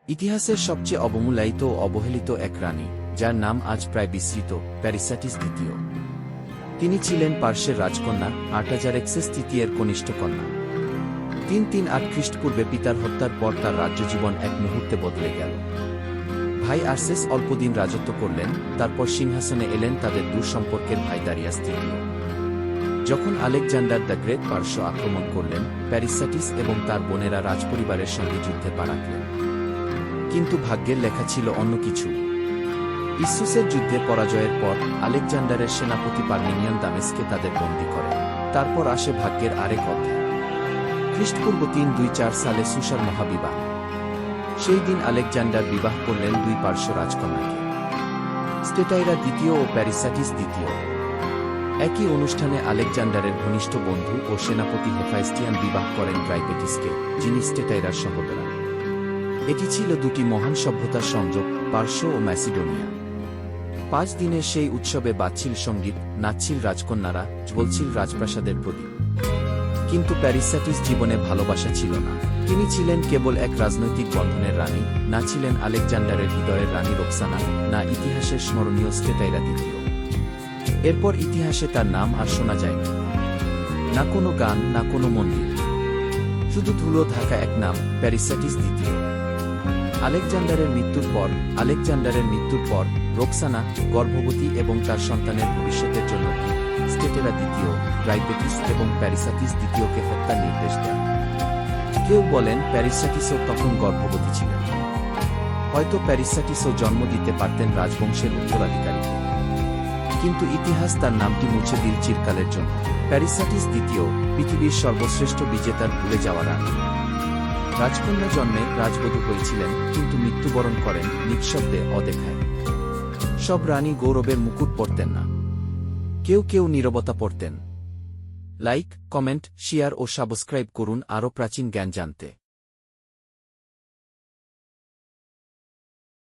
ইতিহাসের সবচেয়ে অবমূল্যায়িত ও অবহেলিত এক রানী, যার নাম আজ প্রায় বিস্মৃত, প্যারিসাটিস দ্বিতীয়। তিনি ছিলেন পার্শ্বের রাজকন্যা, আর্টাজারেক্সেস তৃতীয়ের কনিষ্ঠ কন্যা। 338 খ্রিস্টপূর্বে পিতার হত্যার পর তার রাজ্যজীবন এক মুহূর্তে বদলে গেল। ভাই আর্সেস অল্পদিন রাজত্ব করলেন, তারপর সিংহাসনে এলেন তাদের দূরসম্পর্কের ভাই দারিয়াস তৃতীয়। যখন আলেকজান্ডার দ্য গ্রেট পার্শ্ব আক্রমণ করলেন, প্যারিসাটিস এবং তার বোনেরা রাজপরিবারের সঙ্গে যুদ্ধে পা রাখলেন। কিন্তু ভাগ্যের লেখা ছিল অন্য কিছু। ইসুসের যুদ্ধে পরাজয়ের পর আলেকজান্ডারের সেনাপতি পারমিনিয়ান দামেস্কে তাদের বন্দী করেন। তারপর আসে ভাগ্যের আরেক অধ্যায়। খ্রিস্টপূর্ব 324 সালে সুসার মহাবিবাহ। সেই দিন আলেকজান্ডার বিবাহ করলেন দুই পার্শ্ব রাজকন্যাকে, স্টেটাইরা দ্বিতীয় ও প্যারিসাটিস দ্বিতীয়। একই অনুষ্ঠানে আলেকজান্ডারের ঘনিষ্ঠ বন্ধু ও সেনাপতি হেফাইস্টিয়ান বিবাহ করেন গ্রাইপেটিসকে, যিনি স্টেটাইরার সহোদরা। এটি ছিল দুটি মহান সভ্যতার সংযোগ, পার্শ্ব ও ম্যাসিডোনিয়া। 5 দিনের সেই উৎসবে বাজছিল সঙ্গীত, নাচছিল রাজকন্যারা, জ্বলছিল রাজপ্রাসাদের প্রদীপ। কিন্তু প্যারিসাটিস জীবনে ভালোবাসা ছিল না। তিনি ছিলেন কেবল এক রাজনৈতিক বন্ধনের রানী, না ছিলেন আলেকজান্ডারের হৃদয়ের রানী রোক্সানা, না ইতিহাসের স্মরণীয় স্টেটাইরা দ্বিতীয়। এরপর ইতিহাসে তার নাম আর শোনা যায়নি। না কোনো গান, না কোনো মন্দির, শুধু ধুলো ঢাকা এক নাম, প্যারিসাটিস দ্বিতীয়। আলেকজান্ডারের মৃত্যুর পর রোক্সানা, গর্ভবতী এবং তার সন্তানের ভবিষ্যতের জন্য স্টেটাইরা দ্বিতীয়, গ্রাইপেটিস এবং প্যারিসাটিস দ্বিতীয়কে হত্যার নির্দেশ দেন। কেউ বলেন প্যারিসাটিসও তখন গর্ভবতী ছিলেন। হয়তো প্যারিসাটিসও জন্ম দিতে পারতেন রাজবংশের উত্তরাধিকারীকে। কিন্তু ইতিহাস তার নামটি মুছে দিল চিরকালের জন্য। প্যারিসাটিস দ্বিতীয়, পৃথিবীর সর্বশ্রেষ্ঠ বিজেতার ভুলে যাওয়া রানী। রাজকন্যা জন্মে রাজবধূ হয়েছিলেন, কিন্তু মৃত্যুবরণ করেন নিঃশব্দে, অদেখায়। সব রানী গৌরবের মুকুট পরতেন না, কেউ কেউ নীরবতা পরতেন। লাইক, কমেন্ট, শেয়ার ও সাবস্ক্রাইব করুন আরও প্রাচীন জ্ঞান জানতে।